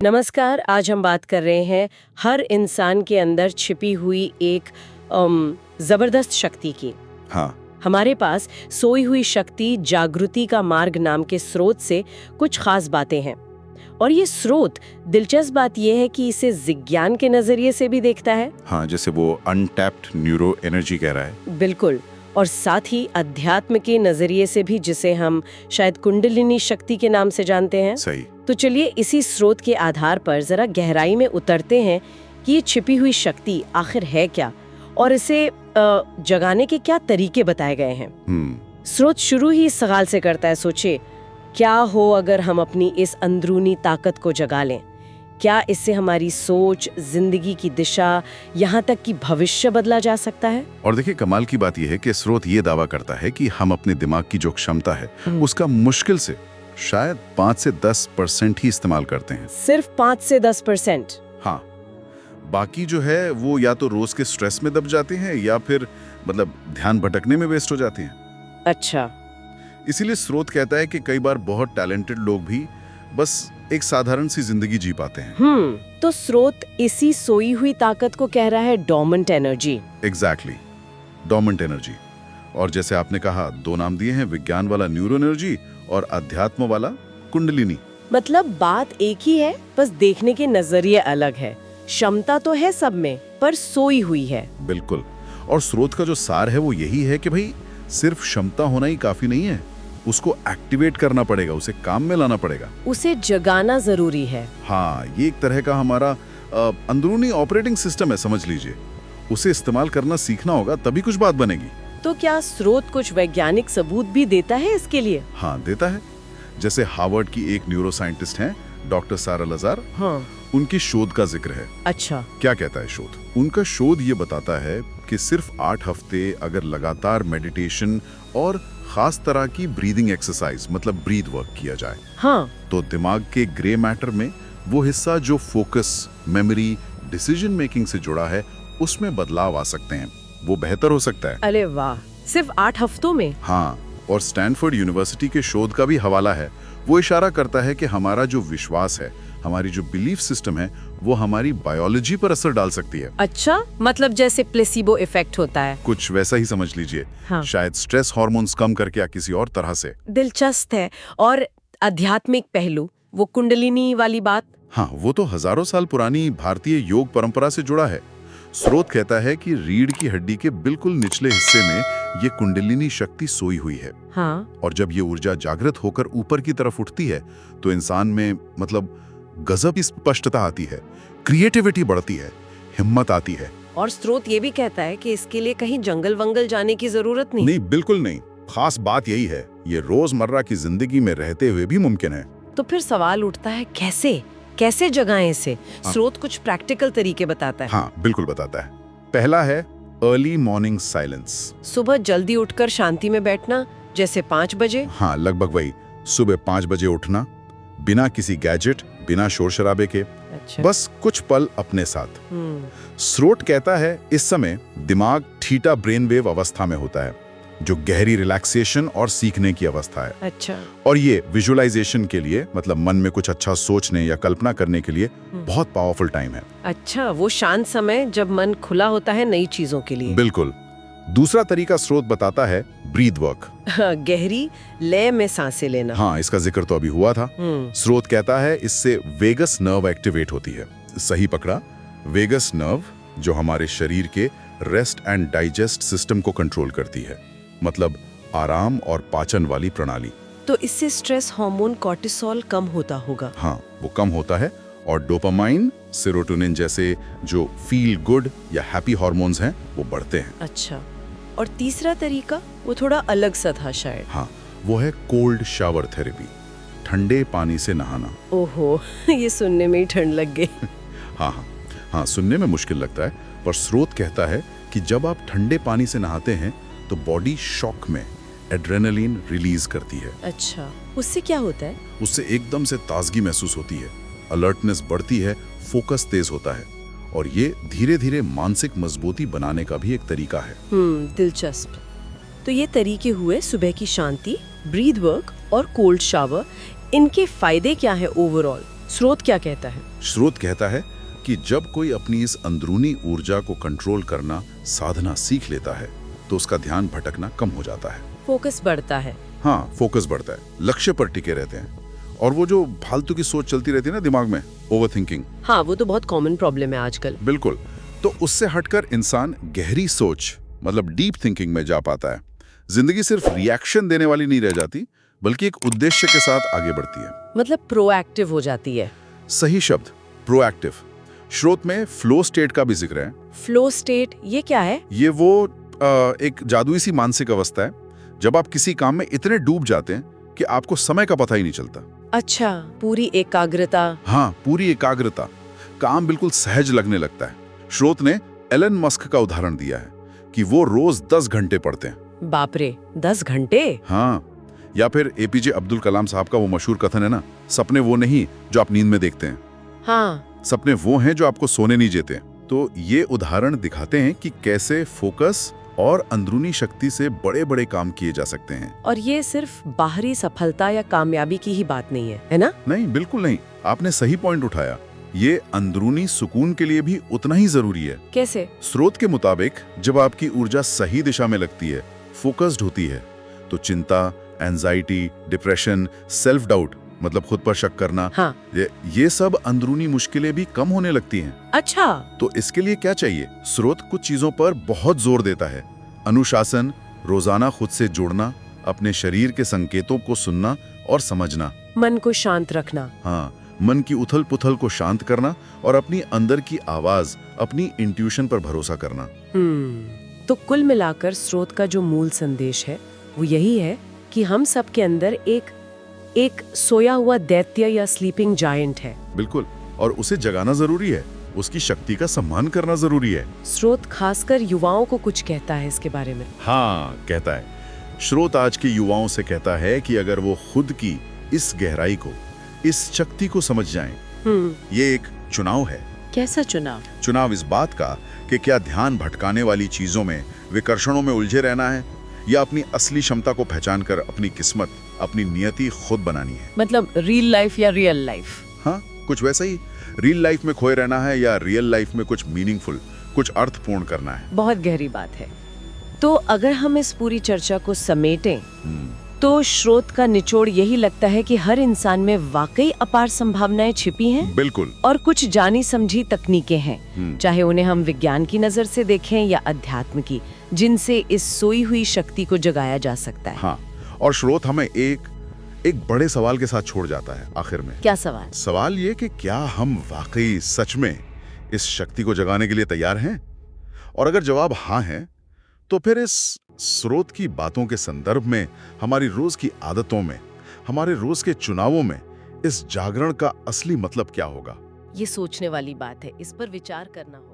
नमस्कार। आज हम बात कर रहे हैं हर इंसान के अंदर छिपी हुई एक जबरदस्त शक्ति की। हाँ। हमारे पास सोई हुई शक्ति जागृति का मार्ग नाम के स्रोत से कुछ खास बातें हैं, और ये स्रोत दिलचस्प बात यह है कि इसे विज्ञान के नजरिए से भी देखता है। हाँ, जैसे वो अनटैप्ड न्यूरो एनर्जी कह रहा है। बिल्कुल, और साथ ही अध्यात्म के नजरिए से भी, जिसे हम शायद कुंडलिनी शक्ति के नाम से जानते हैं। सही। तो चलिए इसी स्रोत के आधार पर जरा गहराई में उतरते हैं कि ये छिपी हुई शक्ति आखिर है क्या, और इसे जगाने के क्या तरीके बताए गए हैं। स्रोत शुरू ही इस सवाल से करता है, सोचे क्या हो अगर हम अपनी इस अंदरूनी ताकत को जगा लें? क्या इससे हमारी सोच, जिंदगी की दिशा, यहाँ तक कि भविष्य बदला जा सकता है? और देखिए, कमाल की बात यह है कि स्रोत ये दावा करता है कि हम अपने दिमाग की जो क्षमता है उसका मुश्किल से शायद 5 से 10% ही इस्तेमाल करते हैं। सिर्फ 5 से 10%? हाँ, बाकी जो है वो या तो रोज के स्ट्रेस में दब जाते हैं या फिर ध्यान भटकने में वेस्ट हो जाते हैं। अच्छा। इसीलिए स्रोत कहता है कि कई बार बहुत टैलेंटेड लोग भी बस एक साधारण सी जिंदगी जी पाते हैं। तो स्रोत इसी सोई हुई ताकत को कह रहा है dormant energy. Exactly, dormant energy. और जैसे आपने कहा, 2 नाम दिए हैं, विज्ञान वाला न्यूरो एनर्जी और अध्यात्म वाला कुंडलिनी। मतलब बात एक ही है, बस देखने के नजरिए अलग है। क्षमता तो है सब में, पर सोई हुई है। बिल्कुल। और स्रोत का जो सार है वो यही है कि भाई सिर्फ क्षमता होना ही काफी नहीं है, उसको एक्टिवेट करना पड़ेगा, उसे काम में लाना पड़ेगा, उसे जगाना जरूरी है। हाँ, ये एक तरह का हमारा अंदरूनी ऑपरेटिंग सिस्टम है, समझ लीजिए। उसे इस्तेमाल करना सीखना होगा, तभी कुछ बात बनेगी। तो क्या स्रोत कुछ वैज्ञानिक सबूत भी देता है इसके लिए? हाँ, देता है। जैसे हार्वर्ड की एक न्यूरो साइंटिस्ट हैं, डॉक्टर सारा लजार। हाँ। उनकी शोध का जिक्र है। अच्छा। क्या कहता है शोध? उनका शोध ये बताता है कि सिर्फ 8 हफ्ते अगर लगातार मेडिटेशन और खास तरह की ब्रीदिंग एक्सरसाइज, ब्रीद वर्क किया जाए, हाँ, तो दिमाग के ग्रे मैटर में वो हिस्सा जो फोकस, मेमोरी, डिसीजन मेकिंग से जुड़ा है, उसमें बदलाव आ सकते हैं, वो बेहतर हो सकता है। अरे वाह, सिर्फ 8 हफ्तों में? हाँ, और स्टैनफोर्ड यूनिवर्सिटी के शोध का भी हवाला है। वो इशारा करता है कि हमारा जो विश्वास है, हमारी जो बिलीफ सिस्टम है, वो हमारी बायोलॉजी पर असर डाल सकती है। अच्छा, मतलब जैसे प्लेसिबो इफेक्ट होता है? कुछ वैसा ही समझ लीजिए। हाँ। शायद स्ट्रेस हार्मोन्स कम करके या किसी और तरह से। दिलचस्प है। और आध्यात्मिक पहलू, वो कुंडलिनी वाली बात? हाँ, वो तो हजारों साल पुरानी भारतीय योग परंपरा से जुड़ा है। स्रोत कहता है कि रीढ़ की हड्डी के बिल्कुल निचले हिस्से में ये कुंडलिनी शक्ति सोई हुई है। हाँ। और जब ये ऊर्जा जागृत होकर ऊपर की तरफ उठती है, तो इंसान में गजब की स्पष्टता आती है, क्रिएटिविटी बढ़ती है, हिम्मत आती है। और स्रोत ये भी कहता है कि इसके लिए कहीं जंगल वंगल जाने की जरूरत नहीं। नहीं, बिल्कुल नहीं। खास बात यही है, ये रोजमर्रा की जिंदगी में रहते हुए भी मुमकिन है। तो फिर सवाल उठता है, कैसे जगाएं इसे? स्रोत कुछ प्रैक्टिकल तरीके बताता है। हाँ, बिल्कुल बताता है। पहला है अर्ली मॉर्निंग साइलेंस। सुबह जल्दी उठकर शांति में बैठना, जैसे 5 बजे? हाँ, लगभग वही। सुबह 5 बजे उठना, बिना किसी गैजेट, बिना शोर शराबे के। अच्छा। बस कुछ पल अपने साथ। स्रोत कहता है इस समय दिमाग थीटा ब्रेन वेव अवस्था में होता है, जो गहरी रिलैक्सेशन और सीखने की अवस्था है। अच्छा। और ये विजुअलाइजेशन के लिए, मन में कुछ अच्छा सोचने या कल्पना करने के लिए बहुत पावरफुल टाइम है। अच्छा, वो शांत समय जब मन खुला होता है नई चीजों के लिए। बिल्कुल। दूसरा तरीका स्रोत बताता है ब्रीद वर्क। गहरी लय में सांसें लेना। हाँ, इसका जिक्र तो अभी हुआ था। स्रोत कहता है इससे वेगस नर्व एक्टिवेट होती है। सही पकड़ा, वेगस नर्व, जो हमारे शरीर के रेस्ट एंड डाइजेस्ट सिस्टम को कंट्रोल करती है, आराम और पाचन वाली प्रणाली। तो इससे स्ट्रेस हार्मोन कॉर्टिसोल कम होता होगा? हाँ, वो कम होता है, और डोपामाइन, सेरोटोनिन जैसे जो फील गुड या हैप्पी हार्मोन्स हैं, वो बढ़ते हैं। अच्छा। और तीसरा तरीका, वो थोड़ा अलग सा था शायद। हाँ, वो है कोल्ड शावर थेरेपी, ठंडे पानी से नहाना। ओहो, ये सुनने में ही ठंड लग गई। हाँ, सुनने में मुश्किल लगता है, पर स्रोत कहता है कि जब आप ठंडे पानी से नहाते हैं तो बॉडी शॉक में एड्रेनलिन रिलीज करती है। अच्छा, उससे क्या होता है? उससे एकदम से ताजगी महसूस होती है, अलर्टनेस बढ़ती है, फोकस तेज होता है, और ये धीरे धीरे मानसिक मजबूती बनाने का भी एक तरीका है। दिलचस्प। तो ये तरीके हुए सुबह की शांति, ब्रीद वर्क और कोल्ड शावर। इनके फायदे क्या है ओवरऑल? स्रोत क्या कहता है? स्रोत कहता है कि जब कोई अपनी इस अंदरूनी ऊर्जा को कंट्रोल करना साधना सीख लेता है तो उसका ध्यान भटकना कम हो जाता है, फोकस बढ़ता है। हाँ, फोकस बढ़ता है, लक्ष्य पर टिके रहते हैं। और वो जो फालतू की सोच चलती रहती है ना दिमाग में, ओवरथिंकिंग, हाँ, वो तो बहुत कॉमन प्रॉब्लम है आजकल। बिल्कुल, तो उससे हटकर इंसान गहरी सोच मतलब डीप थिंकिंग में जा पाता है। जिंदगी सिर्फ रिएक्शन देने वाली नहीं रह जाती, बल्कि एक उद्देश्य के साथ आगे बढ़ती है। मतलब प्रोएक्टिव हो जाती है। सही शब्द, प्रोएक्टिव। स्रोत में फ्लो स्टेट का भी जिक्र है। फ्लो स्टेट ये क्या है? ये वो एक जादुई सी मानसिक अवस्था है जब आप किसी काम में इतने डूब जाते हैं कि आपको समय का पता ही नहीं चलता। अच्छा, पूरी एकाग्रता। हाँ, पूरी एकाग्रता, काम बिल्कुल सहज लगने लगता है। स्रोत ने एलन मस्क का उदाहरण दिया है कि वो रोज 10 घंटे पढ़ते हैं। बाप रे, 10 घंटे? हाँ, या फिर एपीजे अब्दुल कलाम साहब का वो मशहूर कथन है ना, सपने वो नहीं जो आप नींद में देखते हैं, हाँ, सपने वो हैं जो आपको सोने नहीं देते। तो ये उदाहरण दिखाते हैं कि कैसे फोकस और अंदरूनी शक्ति से बड़े बड़े काम किए जा सकते हैं। और ये सिर्फ बाहरी सफलता या कामयाबी की ही बात नहीं है ना? नहीं, बिल्कुल नहीं, आपने सही पॉइंट उठाया। ये अंदरूनी सुकून के लिए भी उतना ही जरूरी है। कैसे? स्रोत के मुताबिक जब आपकी ऊर्जा सही दिशा में लगती है, फोकस्ड होती है, तो चिंता, एंजाइटी, डिप्रेशन, सेल्फ डाउट मतलब खुद पर शक करना, हाँ, ये सब अंदरूनी मुश्किलें भी कम होने लगती हैं। अच्छा, तो इसके लिए क्या चाहिए? स्रोत कुछ चीजों पर बहुत जोर देता है। अनुशासन, रोजाना खुद से जुड़ना, अपने शरीर के संकेतों को सुनना और समझना, मन को शांत रखना। हाँ, मन की उथल पुथल को शांत करना और अपनी अंदर की आवाज, अपनी इंट्यूशन पर भरोसा करना। तो कुल मिलाकर स्रोत का जो मूल संदेश है वो यही है कि हम सब के अंदर एक सोया हुआ दैत्य या स्लीपिंग जायंट है। बिल्कुल, और उसे जगाना जरूरी है, उसकी शक्ति का सम्मान करना जरूरी है। स्रोत खासकर युवाओं को कुछ कहता है इसके बारे में। हाँ, कहता है। स्रोत आज के युवाओं से कहता है कि अगर वो खुद की इस गहराई को, इस शक्ति को समझ जाएं, ये एक चुनाव है। कैसा चुनाव? चुनाव इस बात का कि क्या ध्यान भटकाने वाली चीजों में, विकर्षणों में उलझे रहना है या अपनी असली क्षमता को पहचान कर अपनी किस्मत, अपनी नियति खुद बनानी है। मतलब रियल लाइफ या रियल लाइफ? हाँ, कुछ वैसा ही। रियल लाइफ में खोए रहना है या रियल लाइफ में कुछ मीनिंगफुल, कुछ अर्थपूर्ण करना है। बहुत गहरी बात है। तो अगर हम इस पूरी चर्चा को समेटें तो स्रोत का निचोड़ यही लगता है कि हर इंसान में वाकई अपार संभावनाएं छिपी हैं। बिल्कुल। और कुछ जानी समझी तकनीकें हैं, चाहे उन्हें हम विज्ञान की नजर से देखें या अध्यात्म की, जिनसे इस सोई हुई शक्ति को जगाया जा सकता है। हाँ, और स्रोत हमें एक बड़े सवाल के साथ छोड़ जाता है आखिर में। क्या सवाल? सवाल ये कि क्या हम वाकई सच में इस शक्ति को जगाने के लिए तैयार हैं? और अगर जवाब हाँ है, तो फिर इस स्रोत की बातों के संदर्भ में, हमारी रोज की आदतों में, हमारे रोज के चुनावों में इस जागरण का असली मतलब क्या होगा? ये सोचने वाली बात है, इस पर विचार करना होगा।